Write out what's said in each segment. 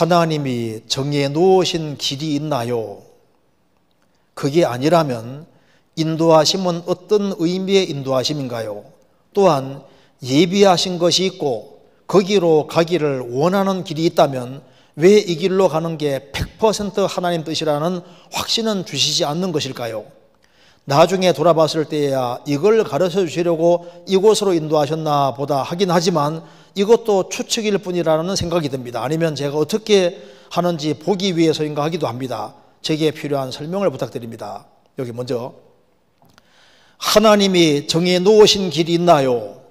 하나님이 정해 놓으신 길이 있나요? 그게 아니라면 인도하심은 어떤 의미의 인도하심인가요? 또한 예비하신 것이 있고 거기로 가기를 원하는 길이 있다면 왜 이 길로 가는 게 100% 하나님 뜻이라는 확신은 주시지 않는 것일까요? 나중에 돌아봤을 때야 이걸 가르쳐 주시려고 이곳으로 인도하셨나 보다 하긴 하지만 이것도 추측일 뿐이라는 생각이 듭니다. 아니면 제가 어떻게 하는지 보기 위해서인가 하기도 합니다. 제게 필요한 설명을 부탁드립니다. 여기 먼저 하나님이 정해 놓으신 길이 있나요?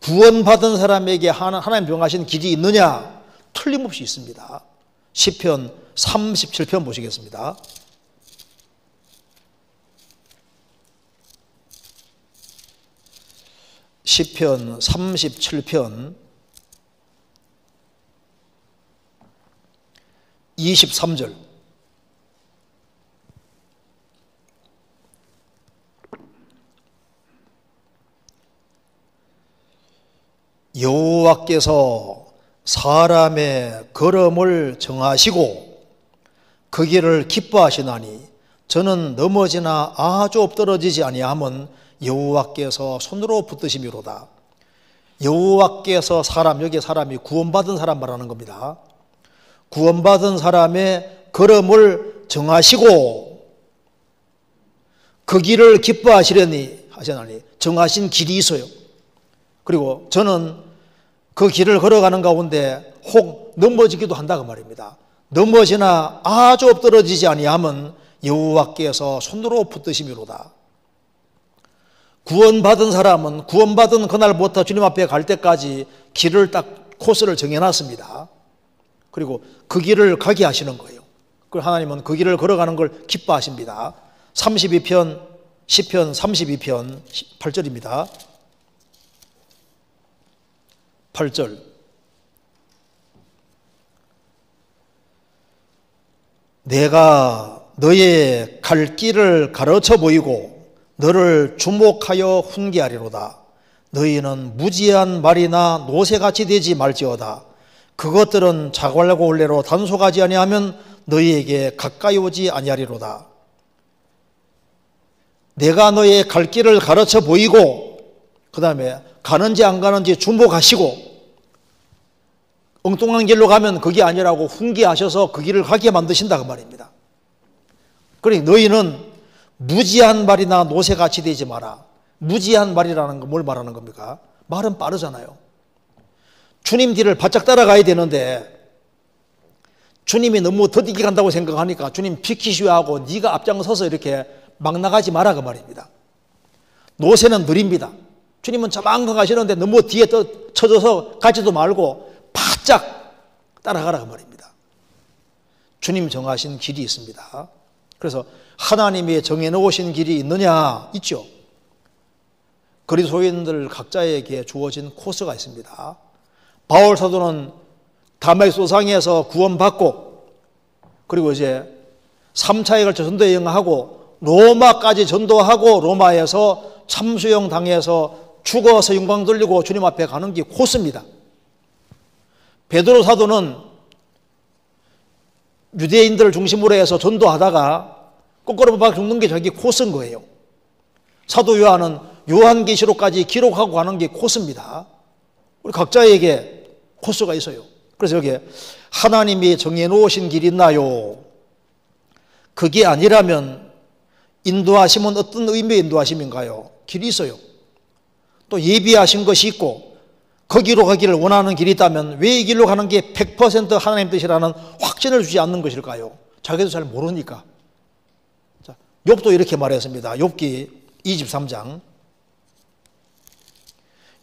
구원받은 사람에게 하나님 정하신 길이 있느냐? 틀림없이 있습니다. 시편 37편 보시겠습니다. 시편 37편 23절 여호와께서 사람의 걸음을 정하시고 그 길을 기뻐하시나니 저는 넘어지나 아주 엎드러지지 아니함은 여호와께서 손으로 붙드심이로다. 여호와께서 여기 사람이 구원받은 사람 말하는 겁니다. 구원받은 사람의 걸음을 정하시고 그 길을 기뻐하시려니 하시나니 정하신 길이 있어요. 그리고 저는 그 길을 걸어가는 가운데 혹 넘어지기도 한다고 말입니다. 넘어지나 아주 엎드러지지 아니함은 여호와께서 손으로 붙드심이로다. 구원받은 사람은 구원받은 그날부터 주님 앞에 갈 때까지 길을 딱 코스를 정해놨습니다. 그리고 그 길을 가게 하시는 거예요. 그리고 하나님은 그 길을 걸어가는 걸 기뻐하십니다. 32편 시편 32편 8절입니다. 8절 내가 너의 갈 길을 가르쳐 보이고 너를 주목하여 훈계하리로다. 너희는 무지한 말이나 노새같이 되지 말지어다. 그것들은 자갈과 올레로 단속하지 아니하면 너희에게 가까이 오지 아니하리로다. 내가 너의 갈 길을 가르쳐 보이고 그 다음에 가는지 안 가는지 주목하시고 엉뚱한 길로 가면 그게 아니라고 훈계하셔서 그 길을 가게 만드신다 그 말입니다. 그러니 너희는 무지한 말이나 노새같이 되지 마라. 무지한 말이라는 건 뭘 말하는 겁니까? 말은 빠르잖아요. 주님 뒤를 바짝 따라가야 되는데 주님이 너무 더디게 간다고 생각하니까 주님 비키시오 하고 네가 앞장서서 이렇게 막 나가지 마라 그 말입니다. 노새는 느립니다. 주님은 저만큼 가시는데 너무 뒤에 쳐져서 가지도 말고 바짝 따라가라 그 말입니다. 주님 정하신 길이 있습니다. 그래서 하나님이 정해놓으신 길이 있느냐? 있죠. 그리스도인들 각자에게 주어진 코스가 있습니다. 바울 사도는 다메섹소상에서 구원받고 그리고 이제 3차에 걸쳐 전도 여행하고 로마까지 전도하고 로마에서 참수형 당해서 죽어서 영광 돌리고 주님 앞에 가는 게 코스입니다. 베드로 사도는 유대인들을 중심으로 해서 전도하다가 거꾸로 막 죽는 게 자기 코스인 거예요. 사도 요한은 요한계시록까지 기록하고 가는 게 코스입니다. 우리 각자에게 코스가 있어요. 그래서 여기 하나님이 정해놓으신 길이 있나요? 그게 아니라면 인도하심은 어떤 의미의 인도하심인가요? 길이 있어요. 또 예비하신 것이 있고 거기로 가기를 원하는 길이 있다면 왜 이 길로 가는 게 100% 하나님 뜻이라는 확신을 주지 않는 것일까요? 자기도 잘 모르니까. 자, 욥도 이렇게 말했습니다. 욥기 23장.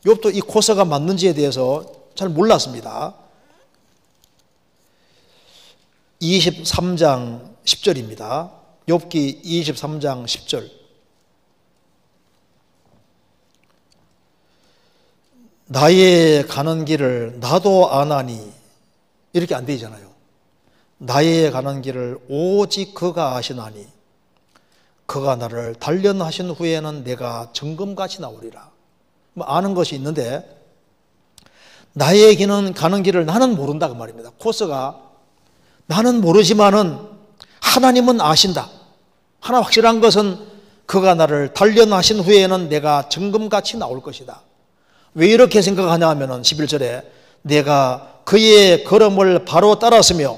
욥도 이 코스가 맞는지에 대해서 잘 몰랐습니다. 23장 10절입니다. 욥기 23장 10절. 나의 가는 길을 나도 아나니 이렇게 안 되잖아요. 나의 가는 길을 오직 그가 아시나니 그가 나를 단련하신 후에는 내가 정금같이 나오리라. 뭐 아는 것이 있는데 나의 길은 가는 길을 나는 모른다 그 말입니다. 코스가 나는 모르지만은 하나님은 아신다. 하나 확실한 것은 그가 나를 단련하신 후에는 내가 정금같이 나올 것이다. 왜 이렇게 생각하냐 하면은 11절에 내가 그의 걸음을 바로 따랐으며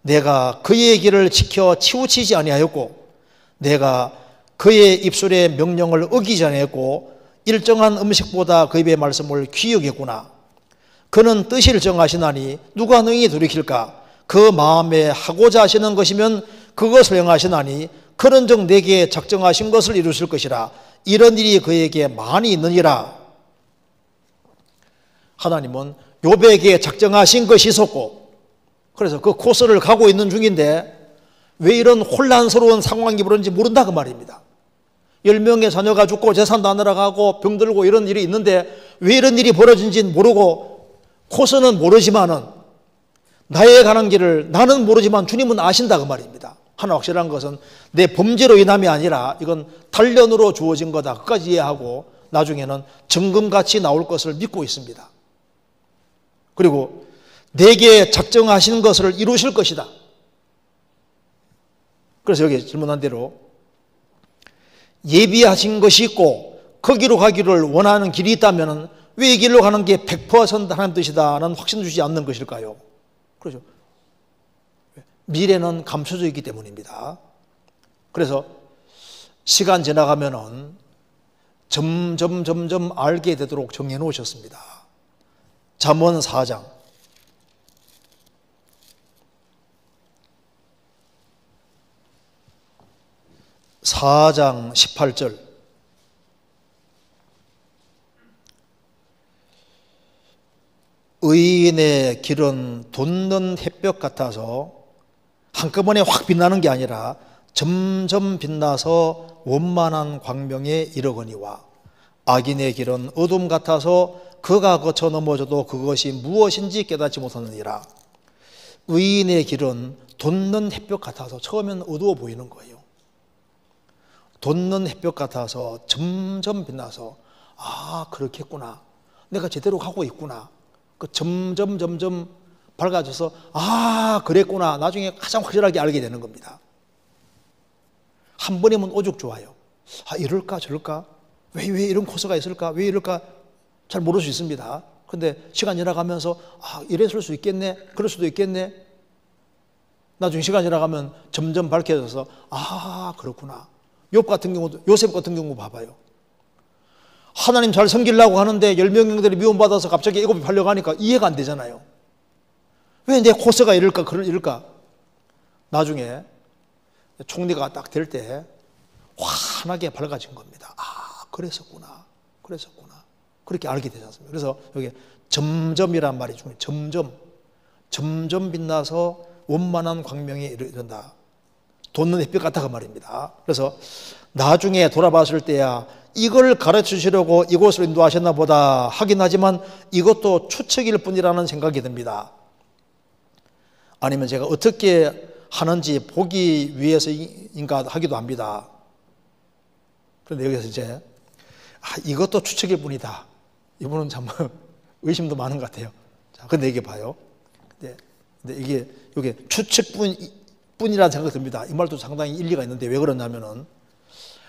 내가 그의 길을 지켜 치우치지 아니하였고 내가 그의 입술의 명령을 어기지 아니하였고 일정한 음식보다 그 입의 말씀을 귀히 여겼구나. 그는 뜻을 정하시나니 누가 능히 돌이킬까? 그 마음에 하고자 하시는 것이면 그것을 행하시나니 그런즉 내게 작정하신 것을 이루실 것이라. 이런 일이 그에게 많이 있느니라. 하나님은 욥에게 작정하신 것이 있었고 그래서 그 코스를 가고 있는 중인데 왜 이런 혼란스러운 상황이 벌어지는지 모른다 그 말입니다. 10명의 자녀가 죽고 재산도 안 날아가고 병들고 이런 일이 있는데 왜 이런 일이 벌어진지 모르고 코스는 모르지만은 나의 가는 길을 나는 모르지만 주님은 아신다 그 말입니다. 하나 확실한 것은 내 범죄로 인함이 아니라 이건 단련으로 주어진 거다. 그까지 이해하고 나중에는 정금같이 나올 것을 믿고 있습니다. 그리고 내게 작정하신 것을 이루실 것이다. 그래서 여기 질문한 대로 예비하신 것이 있고 거기로 가기를 원하는 길이 있다면 왜 이 길로 가는 게 100% 하나님 뜻이다는 확신 주지 않는 것일까요? 그렇죠. 미래는 감춰져 있기 때문입니다. 그래서 시간 지나가면은 점점 알게 되도록 정해 놓으셨습니다. 잠언 4장 18절 의인의 길은 돋는 햇볕 같아서 한꺼번에 확 빛나는 게 아니라 점점 빛나서 원만한 광명에 이르거니와 악인의 길은 어둠 같아서 그가 거쳐 넘어져도 그것이 무엇인지 깨닫지 못하느니라. 의인의 길은 돋는 햇볕 같아서 처음엔 어두워 보이는 거예요. 돋는 햇볕 같아서 점점 빛나서 아 그렇겠구나. 내가 제대로 가고 있구나. 그 점점 밝아져서 아 그랬구나. 나중에 가장 확실하게 알게 되는 겁니다. 한 번이면 오죽 좋아요. 아 이럴까 저럴까? 왜 이런 코스가 있을까? 왜 이럴까? 잘 모를 수 있습니다. 그런데 시간 지나가면서 아 이랬을 수 있겠네. 그럴 수도 있겠네. 나중에 시간 지나가면 점점 밝혀져서 아 그렇구나. 욥 같은 경우도 요셉 같은 경우 봐봐요. 하나님 잘 섬기려고 하는데 10명들이 미움받아서 갑자기 애굽에 팔려가니까 이해가 안 되잖아요. 왜 내 코스가 이럴까? 나중에 총리가 딱 될 때 환하게 밝아진 겁니다. 아 그랬었구나. 그렇게 알게 되지 않습니까? 그래서 여기 점점이란 말이 중요해요. 점점 빛나서 원만한 광명에 이른다. 돋는 햇빛 같다가 말입니다. 그래서 나중에 돌아봤을 때야 이걸 가르치시려고 이곳을 인도하셨나 보다 하긴 하지만 이것도 추측일 뿐이라는 생각이 듭니다. 아니면 제가 어떻게 하는지 보기 위해서인가 하기도 합니다. 그런데 여기서 이제 이것도 추측일 뿐이다. 이분은 참 의심도 많은 것 같아요. 자, 근데 이게 봐요. 근데 이게 추측뿐이라는 생각이 듭니다. 이 말도 상당히 일리가 있는데 왜 그러냐면은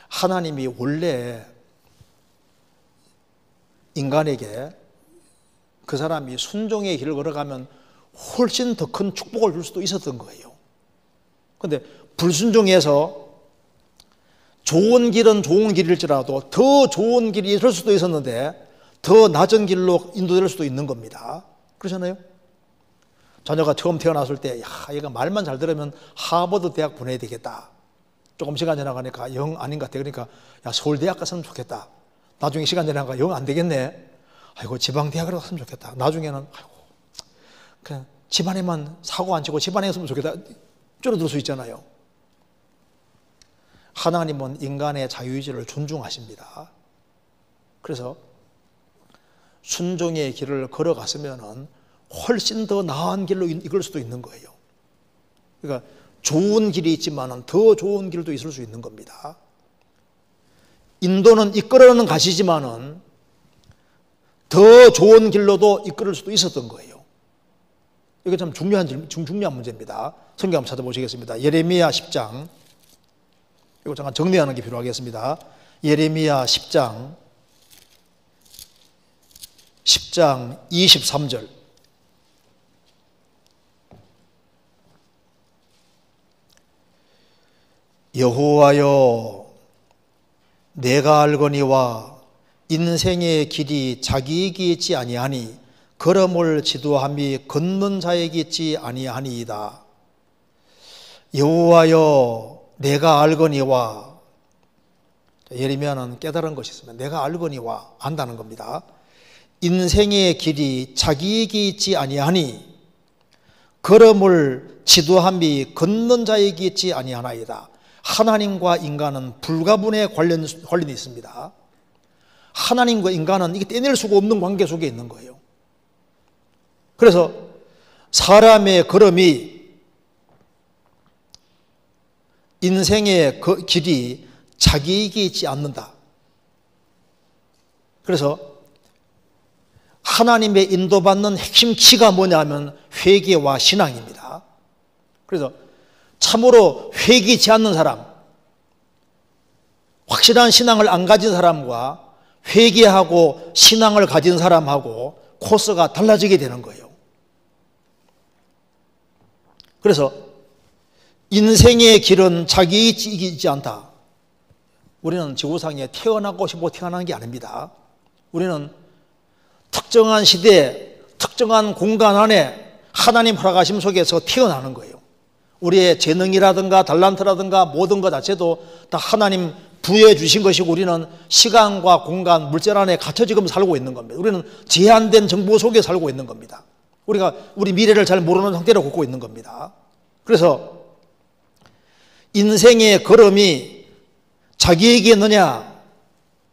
하나님이 원래 인간에게 그 사람이 순종의 길을 걸어가면 훨씬 더 큰 축복을 줄 수도 있었던 거예요. 그런데 불순종해서 좋은 길은 좋은 길일지라도 더 좋은 길이 있을 수도 있었는데 더 낮은 길로 인도될 수도 있는 겁니다. 그렇잖아요? 자녀가 처음 태어났을 때 얘가 말만 잘 들으면 하버드 대학 보내야 되겠다. 조금 시간 지나가니까 영 아닌 것 같아. 그러니까 서울대학 갔으면 좋겠다. 나중에 시간 지나가니까 영 안 되겠네. 아이고 지방대학으로 갔으면 좋겠다. 나중에는 그냥 집안에만 사고 안 치고 집안에 있으면 좋겠다. 줄어들 수 있잖아요. 하나님은 인간의 자유의지를 존중하십니다. 그래서 순종의 길을 걸어갔으면 훨씬 더 나은 길로 이끌 수도 있는 거예요. 그러니까 좋은 길이 있지만 더 좋은 길도 있을 수 있는 겁니다. 인도는 이끌어는 가시지만은 더 좋은 길로도 이끌을 수도 있었던 거예요. 이거 참 중요한 문제입니다. 성경 한번 찾아보시겠습니다. 예레미야 10장. 이거 잠깐 정리하는 게 필요하겠습니다. 예레미야 10장 23절. 여호와여, 내가 알거니와 인생의 길이 자기에게 있지 아니하니 걸음을 지도함이 걷는 자에게 있지 아니하니이다. 여호와여, 내가 알거니와, 예레미야는 깨달은 것이 있으면 내가 알거니와, 안다는 겁니다. 인생의 길이 자기에게 있지 아니하니 걸음을 지도함이 걷는 자에게 있지 아니하나이다. 하나님과 인간은 불가분의 관련이 있습니다. 하나님과 인간은 이게 떼낼 수가 없는 관계 속에 있는 거예요. 그래서 사람의 걸음이, 인생의 길이 자기에게 있지 않는다. 그래서 하나님의 인도받는 핵심 키가 뭐냐면 회개와 신앙입니다. 그래서 참으로 회개치 않는 사람, 확실한 신앙을 안 가진 사람과 회개하고 신앙을 가진 사람하고 코스가 달라지게 되는 거예요. 그래서 인생의 길은 자기에게 있지 않다. 우리는 지구상에 태어나고 싶고 태어나는 게 아닙니다. 우리는 특정한 시대, 특정한 공간 안에 하나님 허락하심 속에서 태어나는 거예요. 우리의 재능이라든가 달란트라든가 모든 것 자체도 다 하나님 부여해 주신 것이고, 우리는 시간과 공간, 물질 안에 갇혀 지금 살고 있는 겁니다. 우리는 제한된 정보 속에 살고 있는 겁니다. 우리가 우리 미래를 잘 모르는 상태로 걷고 있는 겁니다. 그래서 인생의 걸음이 자기에게 있느냐?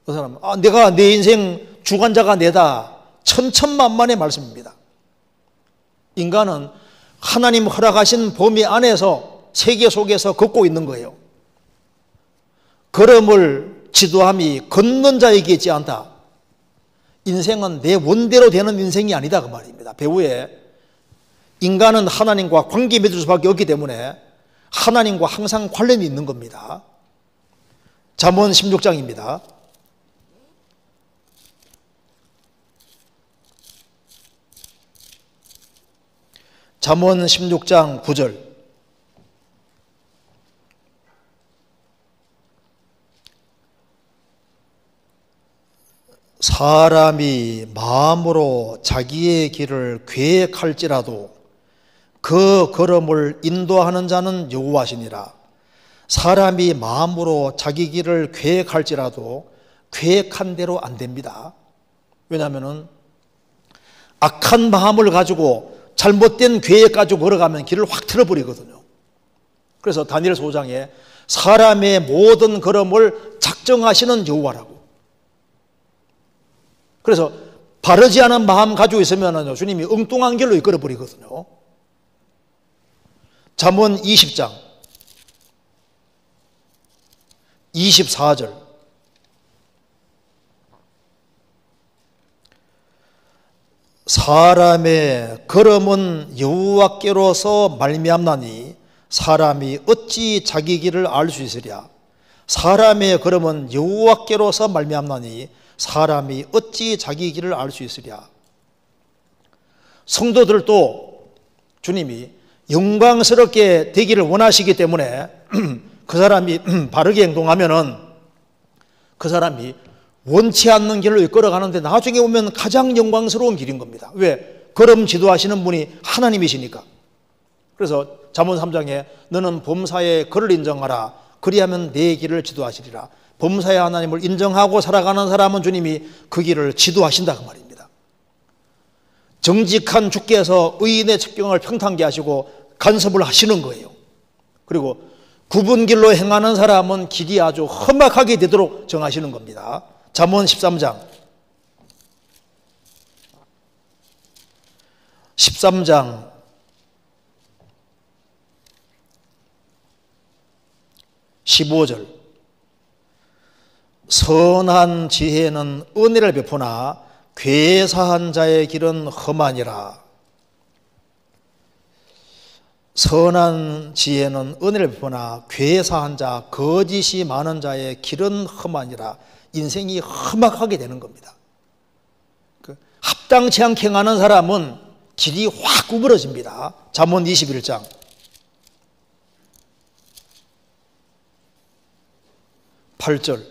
그 사람, 내가 내 인생 주관자가 내다. 천천만만의 말씀입니다. 인간은 하나님 허락하신 범위 안에서 세계 속에서 걷고 있는 거예요. 걸음을 지도함이 걷는 자에게 있지 않다. 인생은 내 원대로 되는 인생이 아니다 그 말입니다. 배후에 인간은 하나님과 관계 맺을 수밖에 없기 때문에 하나님과 항상 관련이 있는 겁니다. 잠언 16장입니다. 잠언 16장 9절. 사람이 마음으로 자기의 길을 계획할지라도 그 걸음을 인도하는 자는 여호와시니라. 사람이 마음으로 자기 길을 계획할지라도 계획한 대로 안 됩니다. 왜냐하면 악한 마음을 가지고 잘못된 계획 가지고 걸어가면 길을 확 틀어버리거든요. 그래서 다니엘 5장에 사람의 모든 걸음을 작정하시는 여호와라고. 그래서 바르지 않은 마음 가지고 있으면 주님이 엉뚱한 길로 이끌어 버리거든요. 잠언 20장 24절. 사람의 걸음은 여호와께로서 말미암나니 사람이 어찌 자기 길을 알 수 있으랴. 사람의 걸음은 여호와께로서 말미암나니 사람이 어찌 자기 길을 알 수 있으랴. 성도들도 주님이 영광스럽게 되기를 원하시기 때문에 그 사람이 바르게 행동하면은 그 사람이 원치 않는 길로 이끌어가는데 나중에 오면 가장 영광스러운 길인 겁니다. 왜? 걸음 지도하시는 분이 하나님이시니까. 그래서 잠언 3장에 너는 범사의 걸을 인정하라. 그리하면 내 길을 지도하시리라. 범사의 하나님을 인정하고 살아가는 사람은 주님이 그 길을 지도하신다 그 말입니다. 정직한 주께서 의인의 첩경을 평탄케 하시고 간섭을 하시는 거예요. 그리고 굽은 길로 행하는 사람은 길이 아주 험악하게 되도록 정하시는 겁니다. 잠언 13장 15절. 선한 지혜는 은혜를 베푸나 괴사한 자의 길은 험하니라. 선한 지혜는 은혜를 베푸나 괴사한 자, 거짓이 많은 자의 길은 험하니라. 인생이 험악하게 되는 겁니다. 합당치 않게 행하는 사람은 길이 확 구부러집니다. 잠언 21장 8절.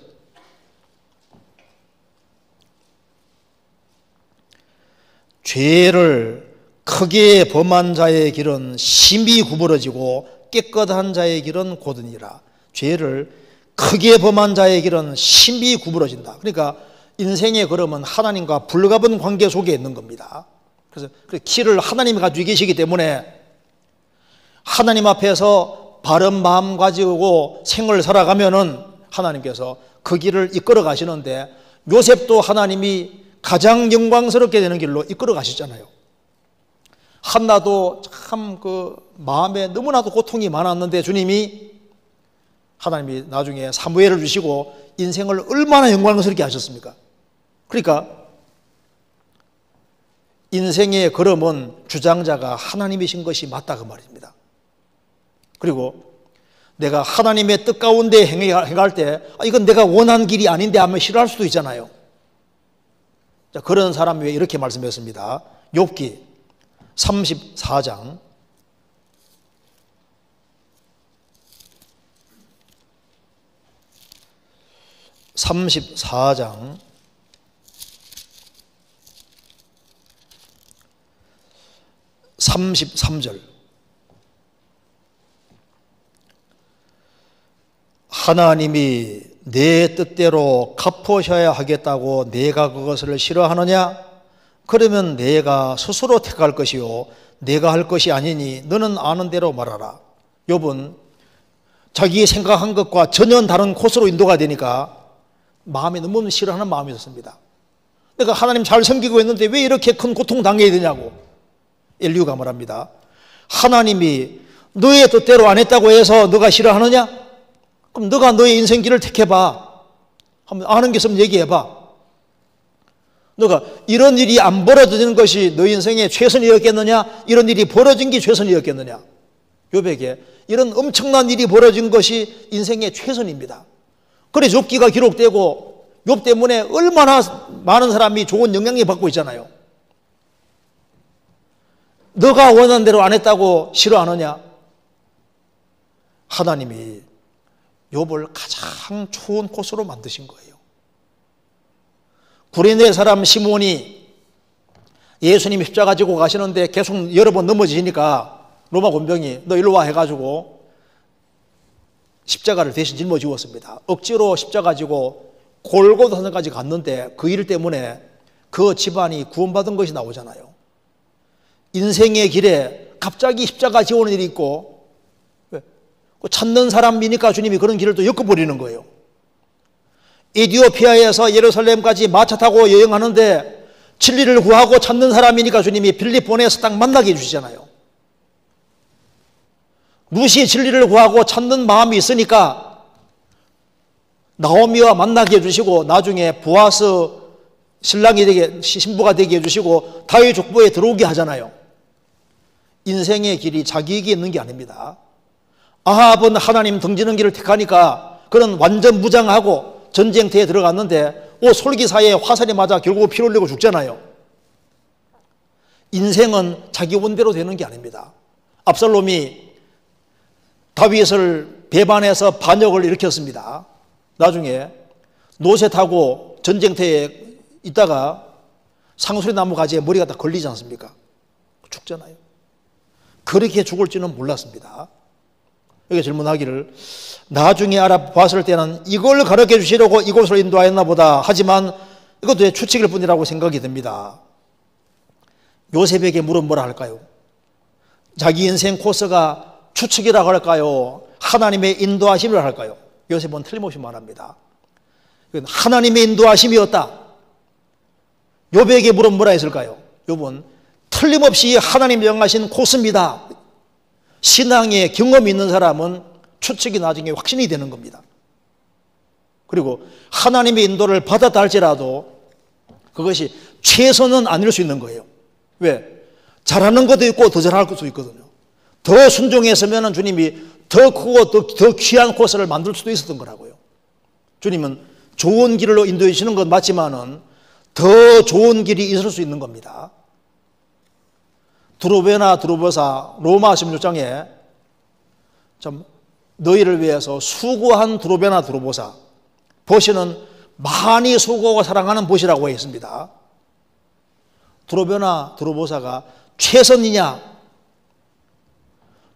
죄를 크게 범한 자의 길은 심히 구부러지고 깨끗한 자의 길은 곧으니라. 죄를 크게 범한 자의 길은 심히 구부러진다. 그러니까 인생의 걸음은 하나님과 불가분 관계 속에 있는 겁니다. 그래서 그 길을 하나님이 가지고 계시기 때문에 하나님 앞에서 바른 마음 가지고 생을 살아가면은 하나님께서 그 길을 이끌어 가시는데, 요셉도 하나님이 가장 영광스럽게 되는 길로 이끌어 가시잖아요. 한나도 참 그 마음에 너무나도 고통이 많았는데 주님이 하나님이 나중에 사무엘을 주시고 인생을 얼마나 영광스럽게 하셨습니까? 그러니까 인생의 걸음은 주장자가 하나님이신 것이 맞다 그 말입니다. 그리고 내가 하나님의 뜻 가운데 행할 때 이건 내가 원한 길이 아닌데 하면 싫어할 수도 있잖아요. 자, 그런 사람 위에 이렇게 말씀했습니다. 욥기 34장 33절. 하나님이 내 뜻대로 갚으셔야 하겠다고 내가 그것을 싫어하느냐? 그러면 내가 스스로 택할 것이요 내가 할 것이 아니니 너는 아는 대로 말하라. 욥은 자기 생각한 것과 전혀 다른 코스로 인도가 되니까 마음이 너무 싫어하는 마음이 있었습니다. 내가 하나님 잘 섬기고 있는데 왜 이렇게 큰 고통 당해야 되냐고. 엘리후가 말합니다. 하나님이 너의 뜻대로 안 했다고 해서 너가 싫어하느냐? 그럼 너가 너의 인생길을 택해봐. 한번 아는 게 있으면 얘기해봐. 너가 이런 일이 안 벌어지는 것이 너 인생의 최선이었겠느냐? 이런 일이 벌어진 게 최선이었겠느냐? 욥에게 이런 엄청난 일이 벌어진 것이 인생의 최선입니다. 그래서 욥기가 기록되고 욥 때문에 얼마나 많은 사람이 좋은 영향을 받고 있잖아요. 너가 원하는 대로 안 했다고 싫어하느냐? 하나님이 욥을 가장 좋은 코스로 만드신 거예요. 구레네 사람 시몬이 예수님이 십자가 지고 가시는데 계속 여러 번 넘어지니까 로마 군병이 너 일로 와 해가지고 십자가를 대신 짊어지웠습니다. 억지로 십자가 지고 골고다산까지 갔는데 그 일 때문에 그 집안이 구원받은 것이 나오잖아요. 인생의 길에 갑자기 십자가 지오는 일이 있고 찾는 사람이니까 주님이 그런 길을 또 엮어버리는 거예요. 에티오피아에서 예루살렘까지 마차 타고 여행하는데 진리를 구하고 찾는 사람이니까 주님이 빌립 보내서 딱 만나게 해주시잖아요. 무시 진리를 구하고 찾는 마음이 있으니까 나오미와 만나게 해주시고 나중에 보아스 신랑이 되게 신부가 되게 해주시고 다윗 족보에 들어오게 하잖아요. 인생의 길이 자기에게 있는 게 아닙니다. 아합은 하나님 등지는 길을 택하니까 그는 완전 무장하고 전쟁터에 들어갔는데 솔기사에 화살이 맞아 결국 피 흘리고 죽잖아요. 인생은 자기 원대로 되는 게 아닙니다. 압살롬이 다윗을 배반해서 반역을 일으켰습니다. 나중에 노새 타고 전쟁터에 있다가 상수리 나무 가지에 머리가 다 걸리지 않습니까? 죽잖아요. 그렇게 죽을 줄은 몰랐습니다. 여기 질문하기를 나중에 알아봤을 때는 이걸 가르쳐 주시려고 이곳으로 인도하였나 보다. 하지만 이것도 추측일 뿐이라고 생각이 듭니다. 요셉에게 물은 뭐라 할까요? 자기 인생 코스가 추측이라고 할까요? 하나님의 인도하심이라고 할까요? 요셉은 틀림없이 말합니다. 이건 하나님의 인도하심이었다. 욥에게 물은 뭐라 했을까요? 욥은 틀림없이 하나님 정하신 코스입니다. 신앙의 경험이 있는 사람은 추측이 나중에 확신이 되는 겁니다. 그리고 하나님의 인도를 받았다 할지라도 그것이 최선은 아닐 수 있는 거예요. 왜? 잘하는 것도 있고 더 잘할 것도 있거든요. 더 순종했으면 주님이 더 크고 더 귀한 코스를 만들 수도 있었던 거라고요. 주님은 좋은 길로 인도해 주시는 건 맞지만은 더 좋은 길이 있을 수 있는 겁니다. 드로베나 드로보사 로마 16장에 좀 너희를 위해서 수고한 드로베나 드로보사, 보시는 많이 수고하고 사랑하는 보시라고 했습니다. 드로베나 드로보사가 최선이냐?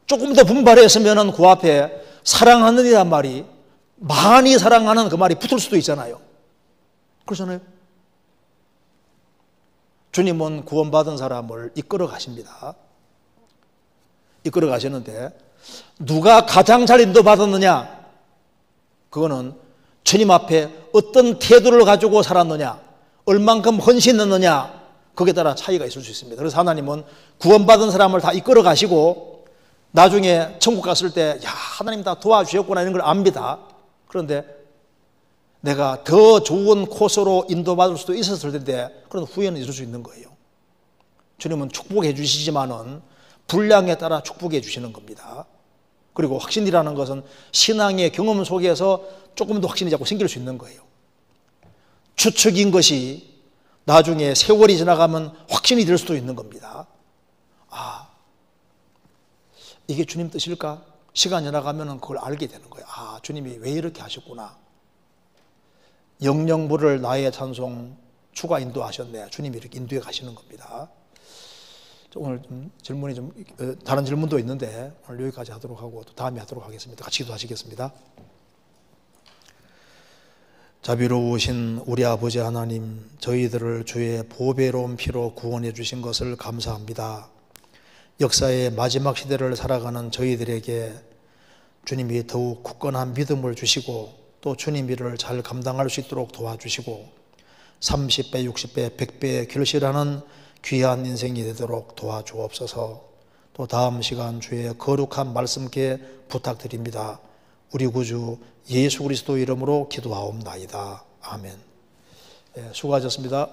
조금 더 분발했으면 그 앞에 사랑하는 이란 말이, 많이 사랑하는 그 말이 붙을 수도 있잖아요. 그렇잖아요. 주님은 구원받은 사람을 이끌어 가십니다. 이끌어 가시는데 누가 가장 잘 인도받았느냐? 그거는 주님 앞에 어떤 태도를 가지고 살았느냐, 얼만큼 헌신했느냐, 거기에 따라 차이가 있을 수 있습니다. 그래서 하나님은 구원받은 사람을 다 이끌어 가시고 나중에 천국 갔을 때 야, 하나님 다 도와주셨구나 이런 걸 압니다. 그런데 내가 더 좋은 코스로 인도받을 수도 있었을 텐데 그런 후회는 있을 수 있는 거예요. 주님은 축복해 주시지만은 분량에 따라 축복해 주시는 겁니다. 그리고 확신이라는 것은 신앙의 경험 속에서 조금 더 확신이 자꾸 생길 수 있는 거예요. 추측인 것이 나중에 세월이 지나가면 확신이 될 수도 있는 겁니다. 아, 이게 주님 뜻일까? 시간이 지나가면 그걸 알게 되는 거예요. 아, 주님이 왜 이렇게 하셨구나. 영영부를 나의 찬송 추가 인도하셨네. 주님이 이렇게 인도해 가시는 겁니다. 오늘 질문이 다른 질문도 있는데 오늘 여기까지 하도록 하고 또 다음에 하도록 하겠습니다. 같이 기도하시겠습니다. 자비로우신 우리 아버지 하나님, 저희들을 주의 보배로운 피로 구원해 주신 것을 감사합니다. 역사의 마지막 시대를 살아가는 저희들에게 주님이 더욱 굳건한 믿음을 주시고 또 주님 일을 잘 감당할 수 있도록 도와주시고 30배, 60배, 100배의 결실하는 귀한 인생이 되도록 도와주옵소서. 또 다음 시간 주의 거룩한 말씀께 부탁드립니다. 우리 구주 예수 그리스도 이름으로 기도하옵나이다. 아멘. 수고하셨습니다.